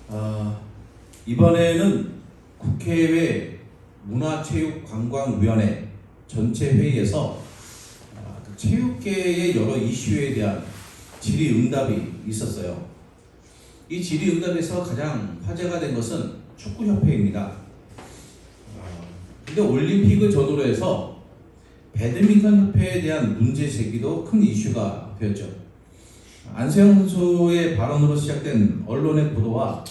아, 이번에는 국회의 문화체육관광위원회 전체 회의에서 그 체육계의 여러 이슈에 대한 질의응답이 있었어요. 이 질의응답에서 가장 화제가 된 것은 축구협회입니다. 근데 올림픽을 전후로 해서 배드민턴 협회에 대한 문제 제기도 큰 이슈가 되었죠. 안세영 선수의 발언으로 시작된 언론의 보도와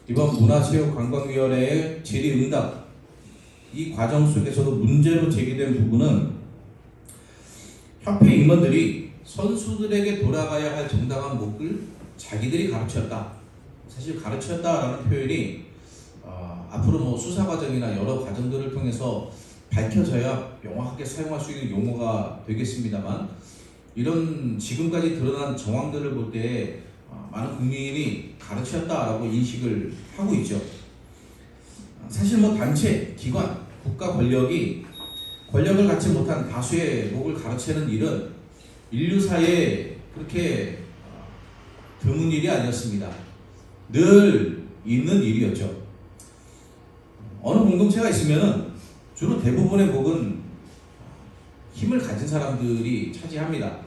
이번 문화체육관광위원회의 질의응답, 이 과정 속에서도 문제로 제기된 부분은 협회 임원들이 선수들에게 돌아가야 할 정당한 목을 자기들이 가르쳤다. 사실 가르쳤다라는 표현이 앞으로 수사 과정이나 여러 과정들을 통해서 밝혀져야 명확하게 사용할 수 있는 용어가 되겠습니다만, 이런 지금까지 드러난 정황들을 볼 때 많은 국민이 가르쳤다라고 인식을 하고 있죠. 사실 단체, 기관, 국가 권력이 권력을 갖지 못한 다수의 목을 가르치는 일은 인류사에 그렇게 드문 일이 아니었습니다. 늘 있는 일이었죠. 어느 공동체가 있으면 주로 대부분의 목은 힘을 가진 사람들이 차지합니다.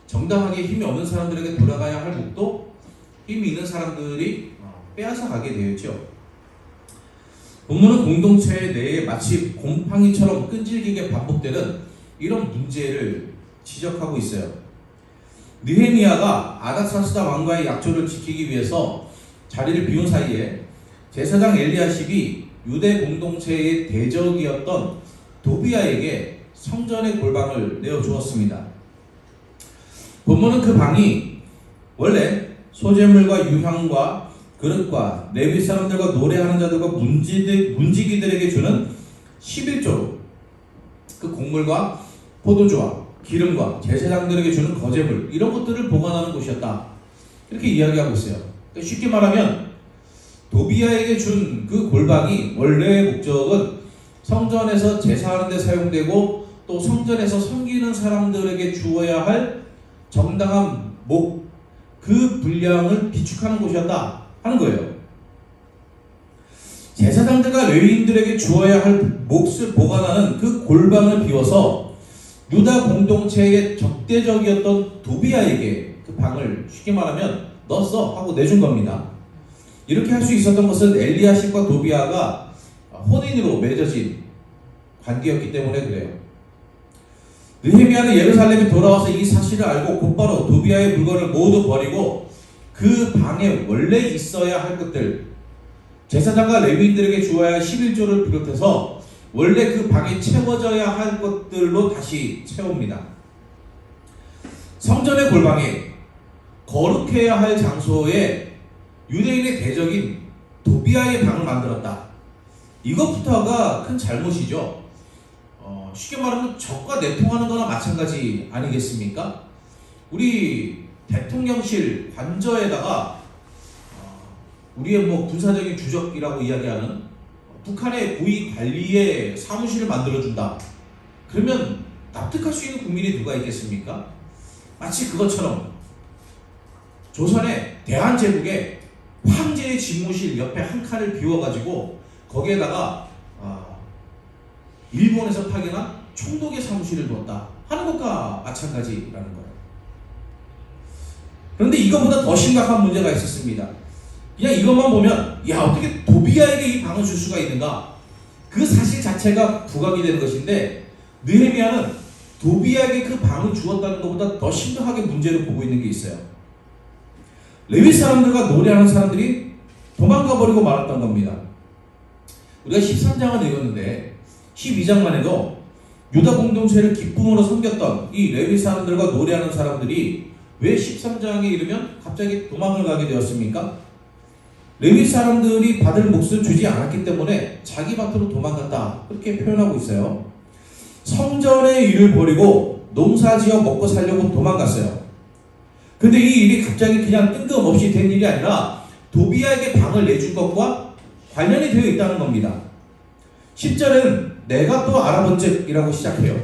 정당하게 힘이 없는 사람들에게 돌아가야 할 목도 힘이 있는 사람들이 빼앗아 가게 되었죠. 본문은 공동체 내에 마치 곰팡이처럼 끈질기게 반복되는 이런 문제를 지적하고 있어요. 느헤미야가 아닥사스다 왕과의 약조를 지키기 위해서 자리를 비운 사이에 제사장 엘리야십이 유대 공동체의 대적이었던 도비아에게 성전의 골방을 내어주었습니다. 본문은 그 방이 원래 소재물과 유향과 그릇과 레위 사람들과 노래하는 자들과 문지기들에게 주는 11조로 그 곡물과 포도주와 기름과 제사장들에게 주는 거제물, 이런 것들을 보관하는 곳이었다, 이렇게 이야기하고 있어요. 그러니까 쉽게 말하면 도비아에게 준 그 골방이 원래의 목적은 성전에서 제사하는 데 사용되고 또 성전에서 섬기는 사람들에게 주어야 할 정당한 목, 그 분량을 비축하는 곳이었다 하는 거예요. 제사장들과 레위인들에게 주어야 할 몫을 보관하는 그 골방을 비워서 유다 공동체의 적대적이었던 도비아에게 그 방을 쉽게 말하면 너 써 하고 내준 겁니다. 이렇게 할 수 있었던 것은 엘리야십과 도비아가 혼인으로 맺어진 관계였기 때문에 그래요. 느헤미야는 예루살렘에 돌아와서 이 사실을 알고 곧바로 도비아의 물건을 모두 버리고 그 방에 원래 있어야 할 것들, 제사장과 레위인들에게 주어야 할 11조를 비롯해서 원래 그 방에 채워져야 할 것들로 다시 채웁니다. 성전의 골방에 거룩해야 할 장소에 유대인의 대적인 도비아의 방을 만들었다. 이것부터가 큰 잘못이죠. 쉽게 말하면 적과 내통하는 거나 마찬가지 아니겠습니까? 우리 대통령실 관저에다가 우리의 군사적인 주적이라고 이야기하는 북한의 고위 관리의 사무실을 만들어준다. 그러면 납득할 수 있는 국민이 누가 있겠습니까? 마치 그것처럼 조선의 대한제국의 황제의 집무실 옆에 한 칸을 비워가지고 거기에다가 일본에서 파견한 총독의 사무실을 두었다 하는 것과 마찬가지라는 거예요. 그런데 이것보다 더 심각한 문제가 있었습니다. 그냥 이것만 보면 어떻게 도비아에게 이 방을 줄 수가 있는가, 그 사실 자체가 부각이 되는 것인데, 느헤미야는 도비아에게 그 방을 주었다는 것보다 더 심각하게 문제를 보고 있는 게 있어요. 레위 사람들과 노래하는 사람들이 도망가 버리고 말았던 겁니다. 우리가 13장을 읽었는데 12장만 해도 유다 공동체를 기쁨으로 섬겼던 이 레위 사람들과 노래하는 사람들이 왜 13장에 이르면 갑자기 도망을 가게 되었습니까? 레위 사람들이 받을 몫을 주지 않았기 때문에 자기 밭으로 도망갔다, 그렇게 표현하고 있어요. 성전의 일을 버리고 농사지어 먹고 살려고 도망갔어요. 근데 이 일이 갑자기 그냥 뜬금없이 된 일이 아니라 도비아에게 방을 내준 것과 관련이 되어 있다는 겁니다. 10절은 내가 또 알아본즉 이라고 시작해요.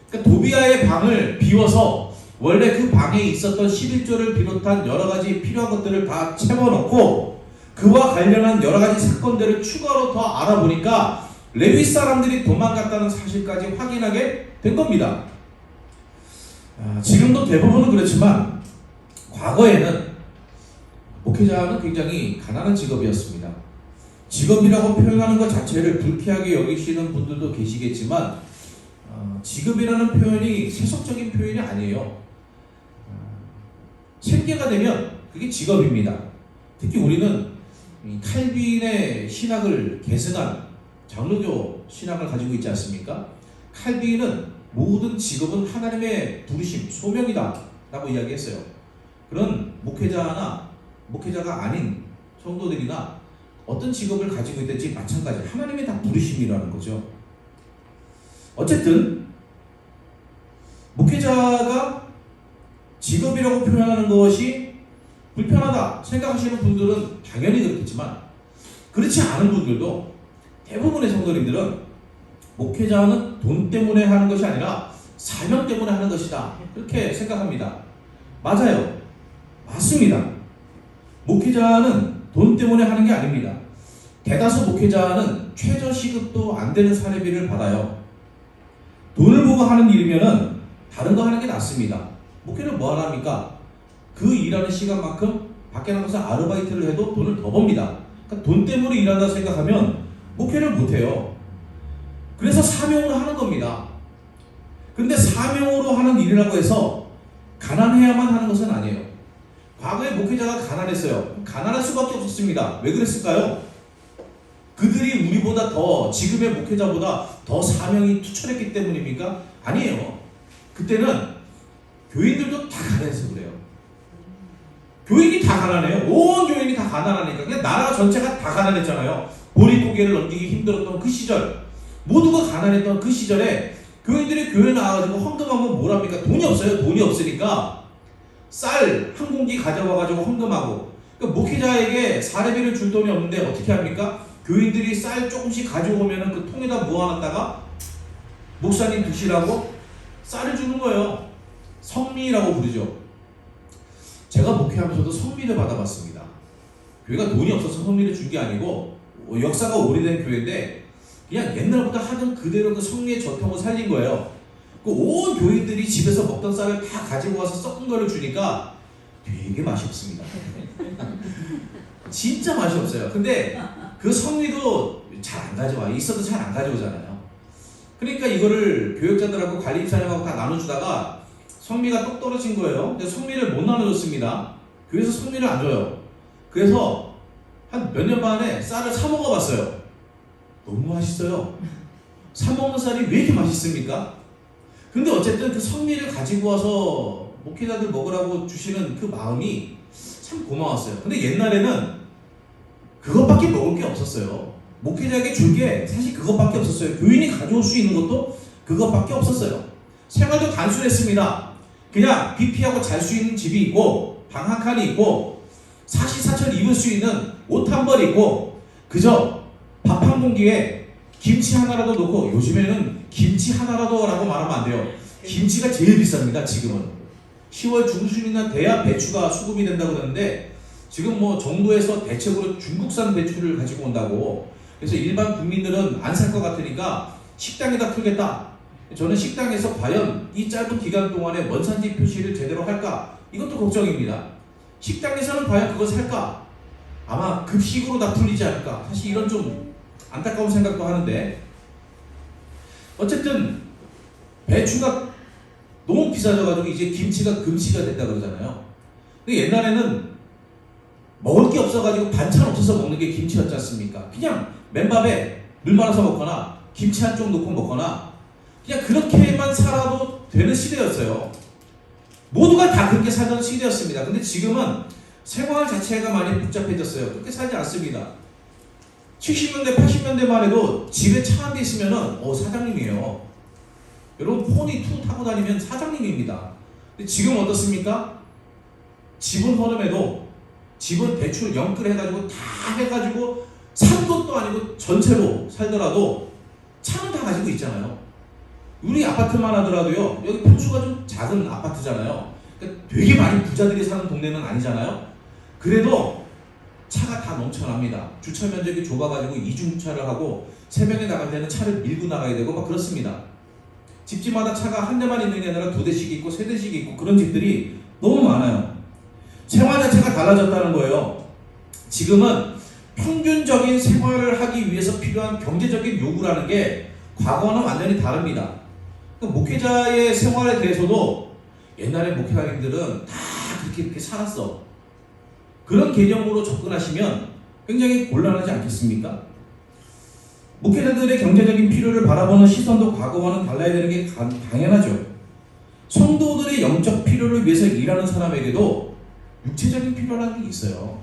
그러니까 도비아의 방을 비워서 원래 그 방에 있었던 11조를 비롯한 여러 가지 필요한 것들을 다 채워놓고 그 그와 관련한 여러 가지 사건들을 추가로 더 알아보니까 레위 사람들이 도망갔다는 사실까지 확인하게 된 겁니다. 지금도 대부분은 그렇지만 과거에는 목회자는 굉장히 가난한 직업이었습니다. 직업이라고 표현하는 것 자체를 불쾌하게 여기시는 분들도 계시겠지만 직업이라는 표현이 세속적인 표현이 아니에요. 생계가 되면 그게 직업입니다. 특히 우리는 칼빈의 신학을 계승한 장로교 신학을 가지고 있지 않습니까? 칼빈은 모든 직업은 하나님의 부르심, 소명이다 라고 이야기했어요. 그런 목회자가 아닌 성도들이나 어떤 직업을 가지고 있든지 마찬가지, 하나님의 다 부르심이라는 거죠. 어쨌든 목회자가 직업이라고 표현하는 것이 불편하다 생각하시는 분들은 당연히 그렇겠지만, 그렇지 않은 분들도 대부분의 성도님들은 목회자는 돈 때문에 하는 것이 아니라 사명 때문에 하는 것이다, 그렇게 생각합니다. 맞아요. 맞습니다. 목회자는 돈 때문에 하는 게 아닙니다. 대다수 목회자는 최저시급도 안 되는 사례비를 받아요. 돈을 보고 하는 일이면은 다른 거 하는 게 낫습니다. 목회를 뭐 하랍니까? 그 일하는 시간만큼 밖에 나가서 아르바이트를 해도 돈을 더 법니다. 그러니까 돈 때문에 일한다 생각하면 목회를 못해요. 그래서 사명으로 하는 겁니다. 근데 사명으로 하는 일이라고 해서 가난해야만 하는 것은 아니에요. 과거에 목회자가 가난했어요. 가난할 수밖에 없었습니다. 왜 그랬을까요? 그들이 우리보다 더, 지금의 목회자보다 더 사명이 투철했기 때문입니까? 아니에요. 그때는 교인들도 다 가난해서 그래요. 교인이 다 가난해요. 온 교인이 다 가난하니까. 그냥 나라 전체가 다 가난했잖아요. 보릿고개를 넘기기 힘들었던 그 시절, 모두가 가난했던 그 시절에 교인들이 교회 나와가지고 헌금하면 뭐랍니까? 돈이 없어요. 돈이 없으니까 쌀 한 공기 가져와가지고 헌금하고. 그러니까 목회자에게 사례비를 줄 돈이 없는데 어떻게 합니까? 교인들이 쌀 조금씩 가져오면은 그 통에다 모아놨다가 목사님 드시라고 쌀을 주는 거예요. 성미라고 부르죠. 제가 목회하면서도 성미를 받아봤습니다. 교회가 돈이 없어서 성미를 준 게 아니고 역사가 오래된 교회인데 그냥 옛날부터 하던 그대로 그 성미의 전통을 살린 거예요. 그 온 교인들이 집에서 먹던 쌀을 다 가지고 와서 섞은 거를 주니까 되게 맛이 없습니다. 진짜 맛이 없어요. 근데 그 성미도 잘 안 가져와. 있어도 잘 안 가져오잖아요. 그러니까 이거를 교역자들하고 관리입사님하고 다 나눠주다가 성미가 똑 떨어진 거예요. 근데 성미를 못 나눠줬습니다. 교회에서 성미를 안 줘요. 그래서 한 몇 년 만에 쌀을 사 먹어봤어요. 너무 맛있어요. 사 먹는 쌀이 왜 이렇게 맛있습니까? 근데 어쨌든 그 성미를 가지고 와서 목회자들 먹으라고 주시는 그 마음이 참 고마웠어요. 근데 옛날에는 그것밖에 먹을 게 없었어요. 목회자에게 줄 게 사실 그것밖에 없었어요. 교인이 가져올 수 있는 것도 그것밖에 없었어요. 생활도 단순했습니다. 그냥 비 피하고 잘 수 있는 집이 있고 방 한 칸이 있고 사시사철 입을 수 있는 옷 한 벌 있고 그저 밥 한 공기에 김치 하나라도 넣고, 요즘에는 김치 하나라도 라고 말하면 안 돼요. 김치가 제일 비쌉니다. 지금은 10월 중순이나 돼야 배추가 수급이 된다고 그러는데 지금 뭐 정부에서 대책으로 중국산 배추를 가지고 온다고. 그래서 일반 국민들은 안 살 것 같으니까 식당에다 풀겠다. 저는 식당에서 과연 이 짧은 기간 동안에 원산지 표시를 제대로 할까? 이것도 걱정입니다. 식당에서는 과연 그걸 살까? 아마 급식으로 다 풀리지 않을까? 사실 이런 좀 안타까운 생각도 하는데, 어쨌든 배추가 너무 비싸져가지고 이제 김치가 금치가 됐다 그러잖아요. 근데 옛날에는 먹을 게 없어가지고 반찬 없어서 먹는 게 김치였지 않습니까? 그냥 맨밥에 물 말아서 먹거나 김치 한 쪽 넣고 먹거나 그냥 그렇게만 살아도 되는 시대였어요. 모두가 다 그렇게 살던 시대였습니다. 근데 지금은 생활 자체가 많이 복잡해졌어요. 그렇게 살지 않습니다. 70년대, 80년대만 해도 집에 차 한 대 있으면은 사장님이에요. 여러분 포니 2 타고 다니면 사장님입니다. 근데 지금 어떻습니까? 집은 허름해도 집은 대출 영끌 해가지고 다 해가지고 산 것도 아니고 전체로 살더라도 차는 다 가지고 있잖아요. 우리 아파트만 하더라도요, 여기 평수가 좀 작은 아파트잖아요. 그러니까 되게 많이 부자들이 사는 동네는 아니잖아요. 그래도 차가 다 넘쳐납니다. 주차 면적이 좁아가지고 이중주차를 하고 새벽에 나갈 때는 차를 밀고 나가야 되고 막 그렇습니다. 집집마다 차가 한 대만 있는 게 아니라 2대씩 있고 3대씩 있고 그런 집들이 너무 많아요. 생활 자체가 달라졌다는 거예요. 지금은 평균적인 생활을 하기 위해서 필요한 경제적인 요구라는 게 과거와는 완전히 다릅니다. 목회자의 생활에 대해서도 옛날에 목회자님들은 다 그렇게 살았어. 그런 개념으로 접근하시면 굉장히 곤란하지 않겠습니까? 목회자들의 경제적인 필요를 바라보는 시선도 과거와는 달라야 되는 게 당연하죠. 성도들의 영적 필요를 위해서 일하는 사람에게도 육체적인 필요라는 게 있어요.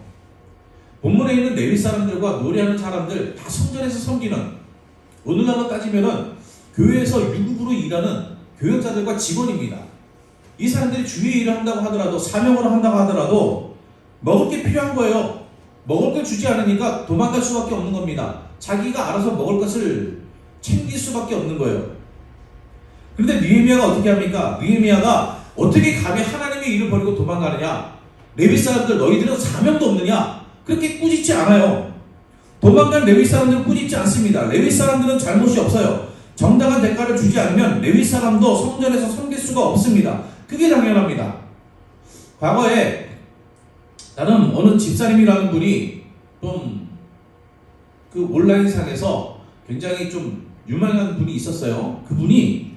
본문에 있는 레위 사람들과 노래하는 사람들 다 성전에서 섬기는, 오늘날로 따지면은 교회에서 유급으로 일하는 교역자들과 직원입니다. 이 사람들이 주의 일을 한다고 하더라도, 사명으로 한다고 하더라도 먹을 게 필요한 거예요. 먹을 걸 주지 않으니까 도망갈 수밖에 없는 겁니다. 자기가 알아서 먹을 것을 챙길 수밖에 없는 거예요. 그런데 느헤미야가 어떻게 합니까? 느헤미야가 어떻게 감히 하나님의 일을 버리고 도망가느냐? 레위 사람들 너희들은 사명도 없느냐? 그렇게 꾸짖지 않아요. 도망간 레위 사람들은 꾸짖지 않습니다. 레위 사람들은 잘못이 없어요. 정당한 대가를 주지 않으면 레위 사람도 성전에서 섬길 수가 없습니다. 그게 당연합니다. 과거에 나는 어느 집사님이라는 분이 좀 그 온라인상에서 굉장히 좀 유명한 분이 있었어요. 그분이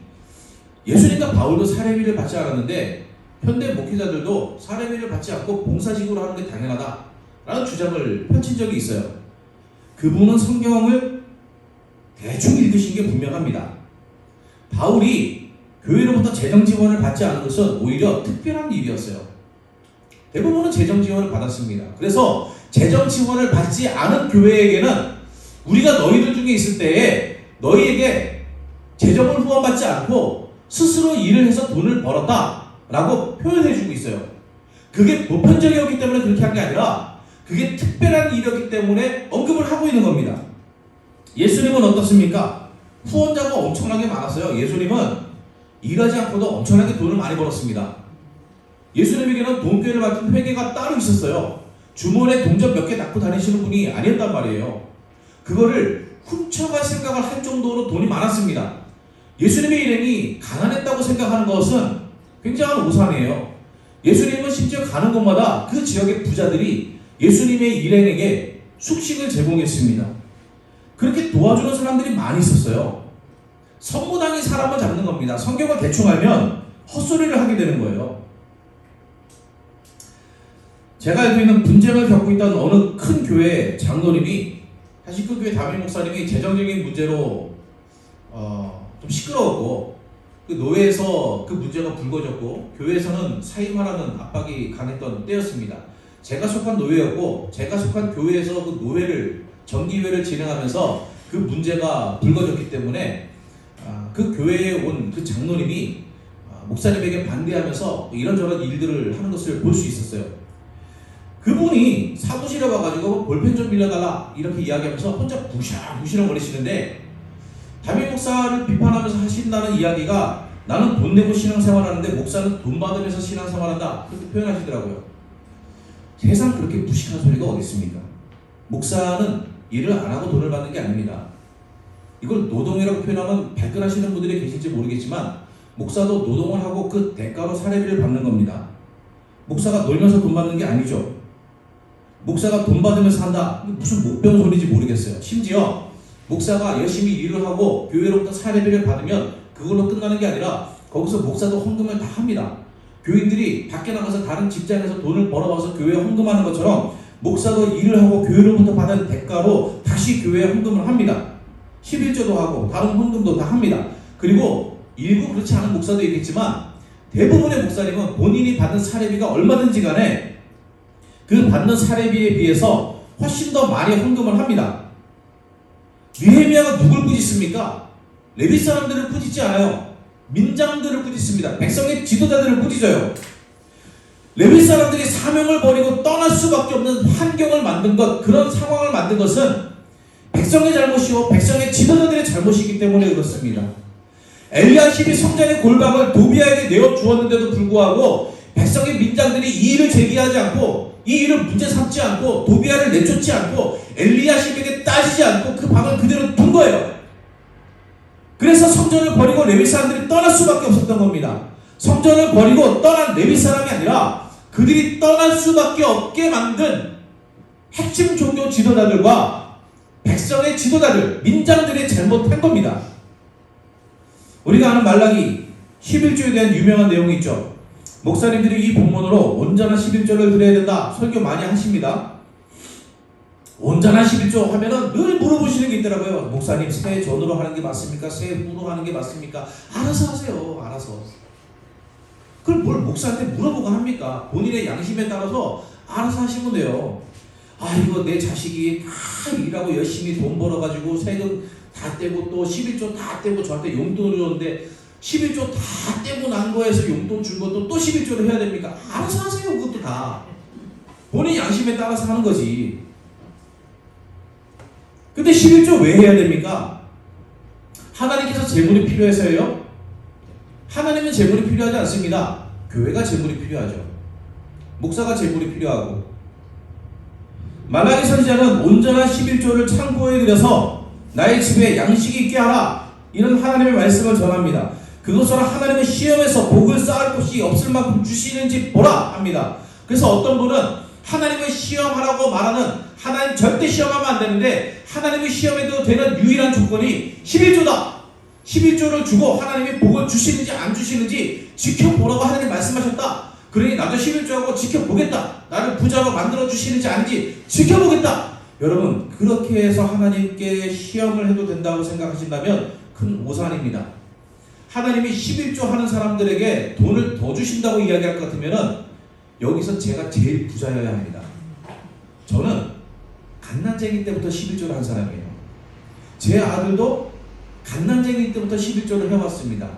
예수님과 바울도 사례비를 받지 않았는데 현대 목회자들도 사례비를 받지 않고 봉사직으로 하는 게 당연하다라는 주장을 펼친 적이 있어요. 그분은 성경을 대충 읽으신 게 분명합니다. 바울이 교회로부터 재정 지원을 받지 않은 것은 오히려 특별한 일이었어요. 대부분은 재정 지원을 받았습니다. 그래서 재정 지원을 받지 않은 교회에게는 우리가 너희들 중에 있을 때에 너희에게 재정을 후원받지 않고 스스로 일을 해서 돈을 벌었다 라고 표현해주고 있어요. 그게 보편적이었기 때문에 그렇게 한 게 아니라 그게 특별한 일이었기 때문에 언급을 하고 있는 겁니다. 예수님은 어떻습니까? 후원자가 엄청나게 많았어요. 예수님은 일하지 않고도 엄청나게 돈을 많이 벌었습니다. 예수님에게는 돈꾀를 맡은 회계가 따로 있었어요. 주머니에 동전 몇 개 넣고 다니시는 분이 아니었단 말이에요. 그거를 훔쳐갈 생각을 할 정도로 돈이 많았습니다. 예수님의 일행이 가난했다고 생각하는 것은 굉장한 오산이에요. 예수님은 심지어 가는 곳마다 그 지역의 부자들이 예수님의 일행에게 숙식을 제공했습니다. 그렇게 도와주는 사람들이 많이 있었어요. 선무당이 사람을 잡는 겁니다. 성경을 대충 알면 헛소리를 하게 되는 거예요. 제가 알고 있는 분쟁을 겪고 있던 어느 큰 교회 장로님이, 사실 그 교회 담임 목사님이 재정적인 문제로 좀 시끄러웠고 그 노회에서 그 문제가 불거졌고 교회에서는 사임하라는 압박이 강했던 때였습니다. 제가 속한 노회였고 제가 속한 교회에서 그 노회를 정기회를 진행하면서 그 문제가 불거졌기 때문에 그 교회에 온 그 장로님이 목사님에게 반대하면서 이런저런 일들을 하는 것을 볼 수 있었어요. 그분이 사무실에 와가지고 볼펜 좀 빌려달라 이렇게 이야기하면서 혼자 부시렁 거리시는데 담임 목사를 비판하면서 하신다는 이야기가 나는 돈 내고 신앙생활하는데 목사는 돈 받으면서 신앙생활한다 그렇게 표현하시더라고요. 세상 그렇게 무식한 소리가 어디 있습니까? 목사는 일을 안 하고 돈을 받는 게 아닙니다. 이걸 노동이라고 표현하면 발끈하시는 분들이 계실지 모르겠지만 목사도 노동을 하고 그 대가로 사례비를 받는 겁니다. 목사가 놀면서 돈 받는 게 아니죠. 목사가 돈 받으면서 한다? 무슨 못 배운 소리인지 모르겠어요. 심지어 목사가 열심히 일을 하고 교회로부터 사례비를 받으면 그걸로 끝나는 게 아니라 거기서 목사도 헌금을 다 합니다. 교인들이 밖에 나가서 다른 직장에서 돈을 벌어와서 교회에 헌금하는 것처럼 목사도 일을 하고 교회로부터 받은 대가로 다시 교회에 헌금을 합니다. 11조도 하고 다른 헌금도 다 합니다. 그리고 일부 그렇지 않은 목사도 있겠지만 대부분의 목사님은 본인이 받은 사례비가 얼마든지 간에 그 받는 사례비에 비해서 훨씬 더 많이 헌금을 합니다. 느헤미야가 누굴 꾸짖습니까? 레위 사람들을 꾸짖지 않아요. 민장들을 꾸짖습니다. 백성의 지도자들을 꾸짖어요. 레위 사람들이 사명을 버리고 떠날 수밖에 없는 환경을 만든 것, 그런 상황을 만든 것은 백성의 잘못이요 백성의 지도자들의 잘못이기 때문에 그렇습니다. 엘리야십이 성전의 골방을 도비아에게 내어 주었는데도 불구하고 백성의 민장들이 이의를 제기하지 않고 이 일을 문제 삼지 않고 도비아를 내쫓지 않고 엘리야십에게 따지지 않고 그 방을 그대로 둔 거예요. 그래서 성전을 버리고 레위 사람들이 떠날 수밖에 없었던 겁니다. 성전을 버리고 떠난 레위 사람이 아니라 그들이 떠날 수밖에 없게 만든 핵심 종교 지도자들과 백성의 지도자들, 민장들이 잘못한 겁니다. 우리가 아는 말라기 11조에 대한 유명한 내용이 있죠. 목사님들이 이 본문으로 온전한 11조를 드려야 된다 설교 많이 하십니다. 온전한 11조 하면은 늘 물어보시는 게 있더라고요. 목사님, 새 전으로 하는 게 맞습니까? 새 후로 하는 게 맞습니까? 알아서 하세요. 알아서. 그걸 뭘 목사한테 물어보고 합니까? 본인의 양심에 따라서 알아서 하시면 돼요. 아, 이거 내 자식이 다 일하고 열심히 돈 벌어가지고 세금 다 떼고 또 11조 다 떼고 저한테 용돈을 줬는데 11조 다 떼고 난 거에서 용돈 준 것도 또 11조를 해야 됩니까? 알아서 하세요. 그것도 다. 본인 양심에 따라서 하는 거지. 근데 11조 왜 해야 됩니까? 하나님께서 재물이 필요해서요? 하나님은 재물이 필요하지 않습니다. 교회가 재물이 필요하죠. 목사가 재물이 필요하고. 말라기 선지자는 온전한 11조를 창고에 들여서 나의 집에 양식이 있게 하라, 이런 하나님의 말씀을 전합니다. 그것으로 하나님의 시험에서 복을 쌓을 것이 없을 만큼 주시는지 보라 합니다. 그래서 어떤 분은 하나님을 시험하라고 말하는, 하나님 절대 시험하면 안 되는데 하나님을 시험해도 되는 유일한 조건이 11조다. 11조를 주고 하나님이 복을 주시는지 안 주시는지 지켜보라고 하나님 말씀하셨다. 그러니 나도 11조하고 지켜보겠다. 나를 부자로 만들어 주시는지 아닌지 지켜보겠다. 여러분, 그렇게 해서 하나님께 시험을 해도 된다고 생각하신다면 큰 오산입니다. 하나님이 11조 하는 사람들에게 돈을 더 주신다고 이야기할 것 같으면 여기서 제가 제일 부자여야 합니다. 저는 갓난쟁이 때부터 11조를 한 사람이에요. 제 아들도 갓난쟁이 때부터 11조를 해왔습니다.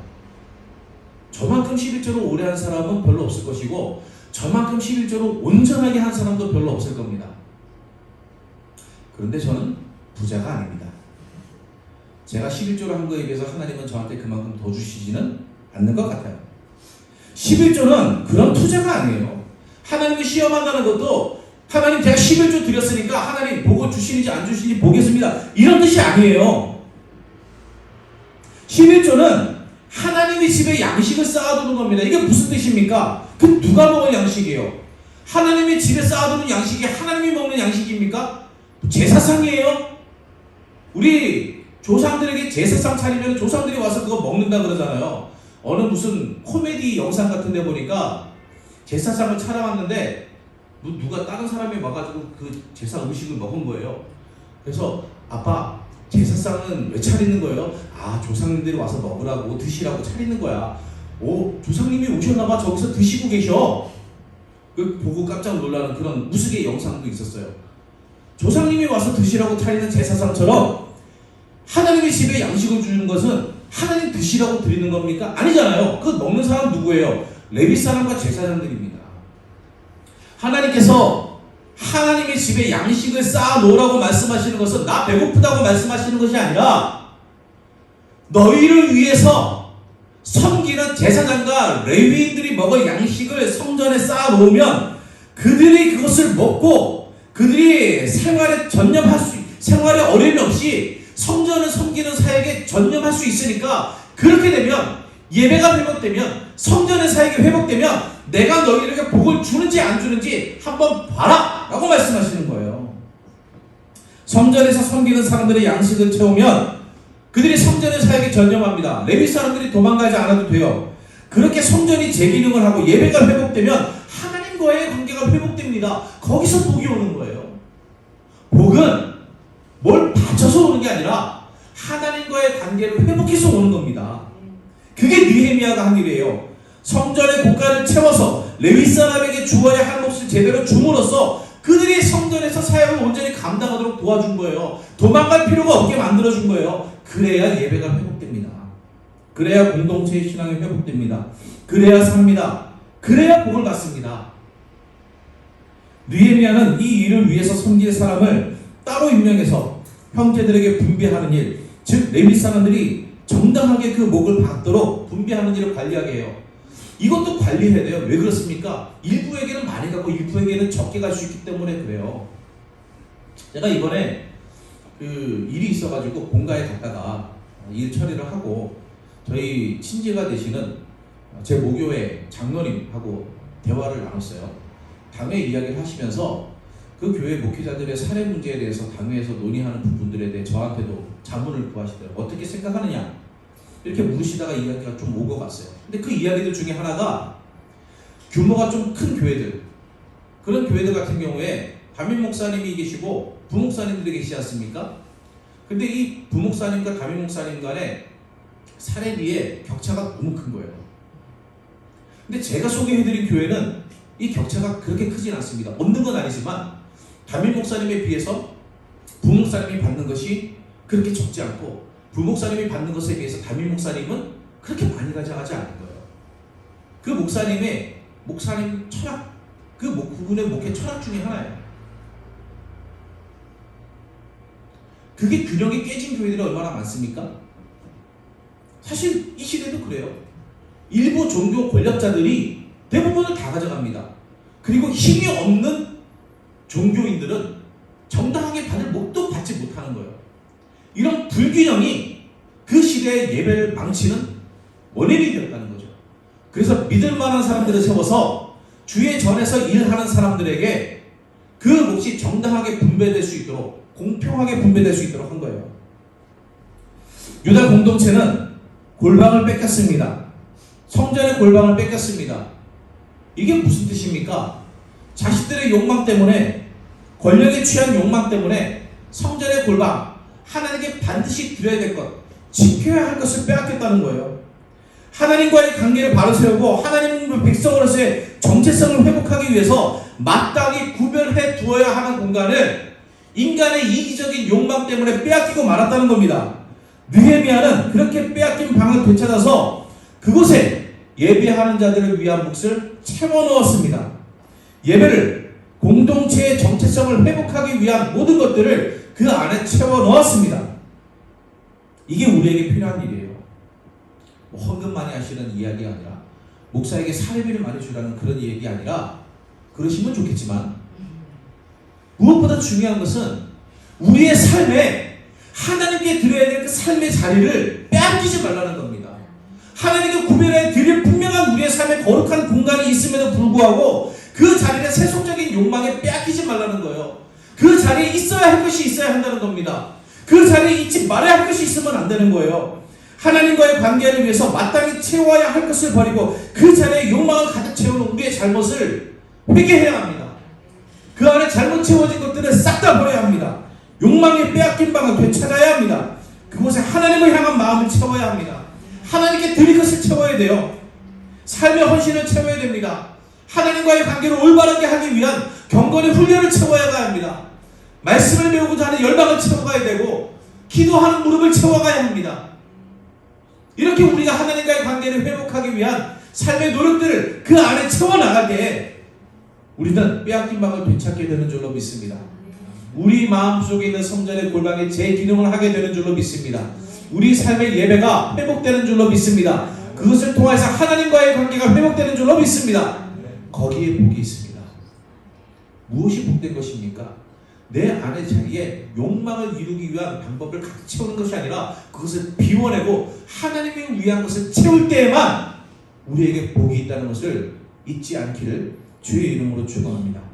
저만큼 11조를 오래 한 사람은 별로 없을 것이고 저만큼 11조를 온전하게 한 사람도 별로 없을 겁니다. 그런데 저는 부자가 아닙니다. 제가 11조를 한 거에 비해서 하나님은 저한테 그만큼 더 주시지는 않는 것 같아요. 11조는 그런 투자가 아니에요. 하나님을 시험한다는 것도 하나님 제가 11조 드렸으니까 하나님 복을 주시는지 안 주시는지 보겠습니다, 이런 뜻이 아니에요. 11조는 하나님의 집에 양식을 쌓아두는 겁니다. 이게 무슨 뜻입니까? 그 누가 먹을 양식이에요? 하나님의 집에 쌓아두는 양식이 하나님이 먹는 양식입니까? 제사상이에요? 우리 조상들에게 제사상 차리면 조상들이 와서 그거 먹는다 그러잖아요. 어느 무슨 코미디 영상 같은 데 보니까 제사상을 차려왔는데 누가 다른 사람이 와가지고 그 제사 음식을 먹은 거예요. 그래서 아빠, 제사상은 왜 차리는 거예요? 아, 조상님들이 와서 먹으라고, 드시라고 차리는 거야. 오, 조상님이 오셨나봐. 저기서 드시고 계셔. 그 보고 깜짝 놀라는 그런 우스개 영상도 있었어요. 조상님이 와서 드시라고 차리는 제사상처럼 하나님의 집에 양식을 주는 것은 하나님 드시라고 드리는 겁니까? 아니잖아요. 그 먹는 사람 누구예요? 레위 사람과 제사장들입니다. 하나님께서 하나님의 집에 양식을 쌓아 놓으라고 말씀하시는 것은 나 배고프다고 말씀하시는 것이 아니라 너희를 위해서 섬기는 제사장과 레위인들이 먹을 양식을 성전에 쌓아 놓으면 그들이 그것을 먹고 그들이 생활에 전념할 수, 생활에 어려움이 없이 성전을 섬기는 사역에 전념할 수 있으니까, 그렇게 되면 예배가 회복되면, 성전의 사역이 회복되면 내가 너희에게 복을 주는지 안 주는지 한번 봐라 라고 말씀하시는 거예요. 성전에서 섬기는 사람들의 양식을 채우면 그들이 성전의 사역에 전념합니다. 레위 사람들이 도망가지 않아도 돼요. 그렇게 성전이 재기능을 하고 예배가 회복되면 하나님과의 관계가 회복됩니다. 거기서 복이 오는 거예요. 복은 뭘 받쳐서 오는 게 아니라 하나님과의 관계를 회복해서 오는 겁니다. 그게 느헤미야가 한 일이에요. 성전의 고가를 채워서 레위 사람에게 주어야 할 몫을 제대로 줌으로써 그들이 성전에서 사역을 온전히 감당하도록 도와준 거예요. 도망갈 필요가 없게 만들어준 거예요. 그래야 예배가 회복됩니다. 그래야 공동체의 신앙이 회복됩니다. 그래야 삽니다. 그래야 복을 받습니다. 느헤미야는 이 일을 위해서 섬길 사람을 따로 임명해서 형제들에게 분배하는 일, 즉 레위 사람들이 정당하게 그 목을 받도록 분배하는 일을 관리하게 해요. 이것도 관리해야 돼요. 왜 그렇습니까? 일부에게는 많이 가고 일부에게는 적게 갈 수 있기 때문에 그래요. 제가 이번에 그 일이 있어가지고 본가에 갔다가 일 처리를 하고 저희 친지가 되시는 제 모교회 장로님하고 대화를 나눴어요. 당회 이야기를 하시면서 그 교회 목회자들의 살해 문제에 대해서 당회에서 논의하는 부분들에 대해 저한테도 자문을 구하시더라고요. 어떻게 생각하느냐 이렇게 물으시다가 이야기가 좀 오고 갔어요. 근데 그 이야기들 중에 하나가 규모가 좀 큰 교회들, 그런 교회들 같은 경우에 담임 목사님이 계시고 부목사님들이 계시지 않습니까? 근데 이 부목사님과 담임 목사님 간의 사례비의 격차가 너무 큰 거예요. 근데 제가 소개해드린 교회는 이 격차가 그렇게 크진 않습니다. 없는 건 아니지만 담임 목사님에 비해서 부목사님이 받는 것이 그렇게 적지 않고 부목사님이 받는 것에 비해서 담임 목사님은 그렇게 많이 가져가지 않은 거예요. 그 목사님의 목사님 철학, 그분의 목회 철학 중에 하나예요. 그게 균형이 깨진 교회들이 얼마나 많습니까? 사실 이 시대도 그래요. 일부 종교 권력자들이 대부분을 다 가져갑니다. 그리고 힘이 없는 종교인들은 정당하게 받을 목도 받지 못하는 거예요. 이런 불균형이 그 시대의 예배를 망치는 원인이 되었다는 거죠. 그래서 믿을 만한 사람들을 세워서 주의 전에서 일하는 사람들에게 그 몫이 정당하게 분배될 수 있도록, 공평하게 분배될 수 있도록 한 거예요. 유다 공동체는 골방을 뺏겼습니다. 성전의 골방을 뺏겼습니다. 이게 무슨 뜻입니까? 자신들의 욕망 때문에, 권력에 취한 욕망 때문에 성전의 골방, 하나님께 반드시 드려야 될 것, 지켜야 할 것을 빼앗겼다는 거예요. 하나님과의 관계를 바로 세우고 하나님 백성으로서의 정체성을 회복하기 위해서 마땅히 구별해 두어야 하는 공간을 인간의 이기적인 욕망 때문에 빼앗기고 말았다는 겁니다. 느헤미야는 그렇게 빼앗긴 방을 되찾아서 그곳에 예배하는 자들을 위한 몫을 채워 넣었습니다. 예배를, 공동체의 정체성을 회복하기 위한 모든 것들을 그 안에 채워 넣었습니다. 이게 우리에게 필요한 일이에요. 헌금 많이 하시는 이야기가 아니라, 목사에게 사례비를 많이 주라는 그런 얘기 아니라, 그러시면 좋겠지만 무엇보다 중요한 것은 우리의 삶에 하나님께 드려야 될 그 삶의 자리를 빼앗기지 말라는 겁니다. 하나님께 구별해 드릴 분명한 우리의 삶에 거룩한 공간이 있음에도 불구하고 그 자리를 세속적인 욕망에 빼앗기지 말라는 거예요. 그 자리에 있어야 할 것이 있어야 한다는 겁니다. 그 자리에 있지 말아야 할 것이 있으면 안 되는 거예요. 하나님과의 관계를 위해서 마땅히 채워야 할 것을 버리고 그 자리에 욕망을 가득 채우는 우리의 잘못을 회개해야 합니다. 그 안에 잘못 채워진 것들을 싹 다 버려야 합니다. 욕망에 빼앗긴 방을 되찾아야 합니다. 그곳에 하나님을 향한 마음을 채워야 합니다. 하나님께 드릴 것을 채워야 돼요. 삶의 헌신을 채워야 됩니다. 하나님과의 관계를 올바르게 하기 위한 경건의 훈련을 채워야 합니다. 말씀을 배우고자 하는 열망을 채워가야 되고 기도하는 무릎을 채워가야 합니다. 이렇게 우리가 하나님과의 관계를 회복하기 위한 삶의 노력들을 그 안에 채워나갈 때 우리는 빼앗긴 방을 되찾게 되는 줄로 믿습니다. 우리 마음속에 있는 성전의 골방이 제 기능을 하게 되는 줄로 믿습니다. 우리 삶의 예배가 회복되는 줄로 믿습니다. 그것을 통해서 하나님과의 관계가 회복되는 줄로 믿습니다. 거기에 복이 있습니다. 무엇이 복된 것입니까? 내 안의 자리에 욕망을 이루기 위한 방법을 가득 채우는 것이 아니라 그것을 비워내고 하나님을 위한 것을 채울 때에만 우리에게 복이 있다는 것을 잊지 않기를 주의 이름으로 축원합니다.